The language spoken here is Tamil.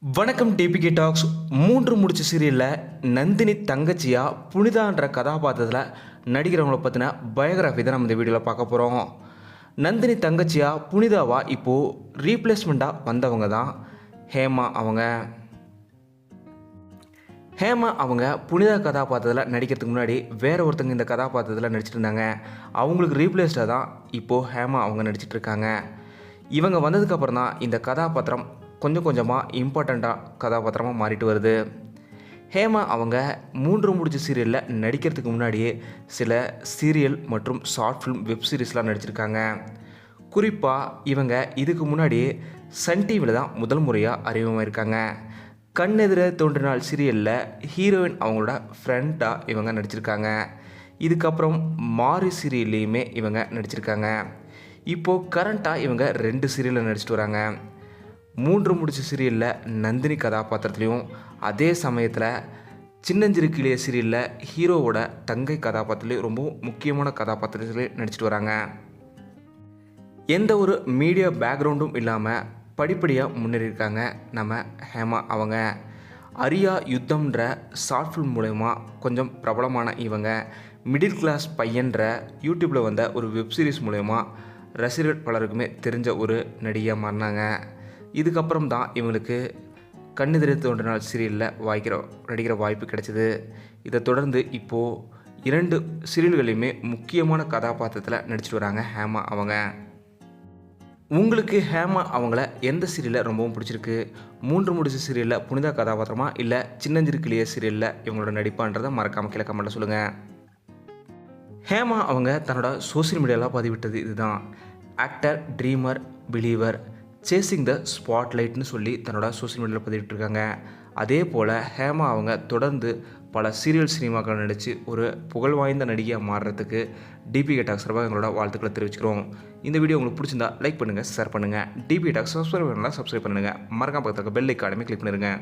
வணக்கம் டிபிகே டாக்ஸ். மூன்று முடிச்சு சீரியலில் நந்தினி தங்கச்சியாக புனிதான்ற கதாபாத்திரத்தில் நடிக்கிறவங்கள பற்றின பயோகிராஃபி தான் நம்ம இந்த வீடியோவில் பார்க்க போகிறோம். நந்தினி தங்கச்சியாக புனிதாவாக இப்போது ரீப்ளேஸ்மெண்ட்டாக வந்தவங்க தான் ஹேமா அவங்க. ஹேமா அவங்க புனிதா கதாபாத்திரத்தில் நடிக்கிறதுக்கு முன்னாடி வேற ஒருத்தங்க இந்த கதாபாத்திரத்தில் நடிச்சிட்டு இருந்தாங்க. அவங்களுக்கு ரீப்ளேஸ்டாக தான் இப்போது ஹேமா அவங்க நடிச்சிட்ருக்காங்க. இவங்க வந்ததுக்கப்புறம் தான் இந்த கதாபாத்திரம் கொஞ்சம் கொஞ்சமாக இம்பார்ட்டண்ட்டாக கதாபாத்திரமாக மாறிட்டு வருது. ஹேமா அவங்க மூன்று முடிச்சு சீரியலில் நடிக்கிறதுக்கு முன்னாடியே சில சீரியல் மற்றும் ஷார்ட் ஃபிலிம் வெப் சீரிஸ்லாம் நடிச்சிருக்காங்க. குறிப்பாக இவங்க இதுக்கு முன்னாடியே சன் டிவியில் தான் முதல் முறையாக அறிமுகமாயிருக்காங்க. கண்ணெதிர தோன்றினால் சீரியலில் ஹீரோயின் அவங்களோட ஃப்ரெண்டாக இவங்க நடிச்சிருக்காங்க. இதுக்கப்புறம் மாரி சீரியல்லையுமே இவங்க நடிச்சிருக்காங்க. இப்போது கரண்ட்டாக இவங்க 2 சீரியலில் நடிச்சிட்டு வராங்க. மூன்று முடிச்சு சீரியலில் நந்தினி கதாபாத்திரத்துலேயும், அதே சமயத்தில் சின்னஞ்சிறு கிளிய சீரியலில் ஹீரோவோட தங்கை கதாபாத்திரத்துலேயும் ரொம்ப முக்கியமான கதாபாத்திரத்துலேயும் நடிச்சிட்டு வராங்க. எந்த ஒரு மீடியா பேக்ரவுண்டும் இல்லாமல் படிப்படியாக முன்னேறியிருக்காங்க நம்ம ஹேமா அவங்க. அரியா யுத்தம்ன்ற ஷார்ட் ஃபிலிம் மூலயமா கொஞ்சம் பிரபலமான இவங்க மிடில் கிளாஸ் பையன்ற யூடியூப்பில் வந்த ஒரு வெப் சீரிஸ் மூலயமா ரசிகர்கள் பலருக்குமே தெரிஞ்ச ஒரு நடிகையாக மாறினாங்க. இதுக்கப்புறம் தான் இவங்களுக்கு கண்ணெதிர தோன்றினால் சீரியலில் நடிக்கிற வாய்ப்பு கிடைச்சிது. இதை தொடர்ந்து இப்போது 2 சீரியல்களையுமே முக்கியமான கதாபாத்திரத்தில் நடிச்சிட்டு வராங்க ஹேமா அவங்க. உங்களுக்கு ஹேமா அவங்கள எந்த சீரியலில் ரொம்பவும் பிடிச்சிருக்கு? மூன்று முடிச்சு சீரியலில் புனிதா கதாபாத்திரமா, இல்லை சின்னஞ்சிறு கிளிய சீரியலில் இவங்களோட நடிப்பான்றதை மறக்காமல் கீழே கமெண்ட்டில் சொல்லுங்கள். ஹேமா அவங்க தன்னோட சோசியல் மீடியாவில் பதிவிட்டது இதுதான். Actor, dreamer, believer, chasing the ஸ்பாட்லைட்னு சொல்லி தன்னோட சோசியல் மீடியாவில் பதிவிட்டிருக்காங்க. அதே போல் ஹேமா அவங்க தொடர்ந்து பல சீரியல் சினிமாக்கள் நடித்து ஒரு புகழ் வாய்ந்த நடிகையாக மாறுறதுக்கு டிபிகே டாக்ஸ் சார்பாக எங்களோட வாழ்த்துக்களை தெரிவிச்சுக்கிறோம். இந்த வீடியோ உங்களுக்கு பிடிச்சிருந்தா லைக் பண்ணுங்கள், ஷேர் பண்ணுங்கள். டிபிகே டாக்ஸ் சப்ஸ்கிரைப் பண்ணுங்கள். மறக்காம பக்கத்தில் பெல் ஐக்கானுமே கிளிக் பண்ணிடுங்க.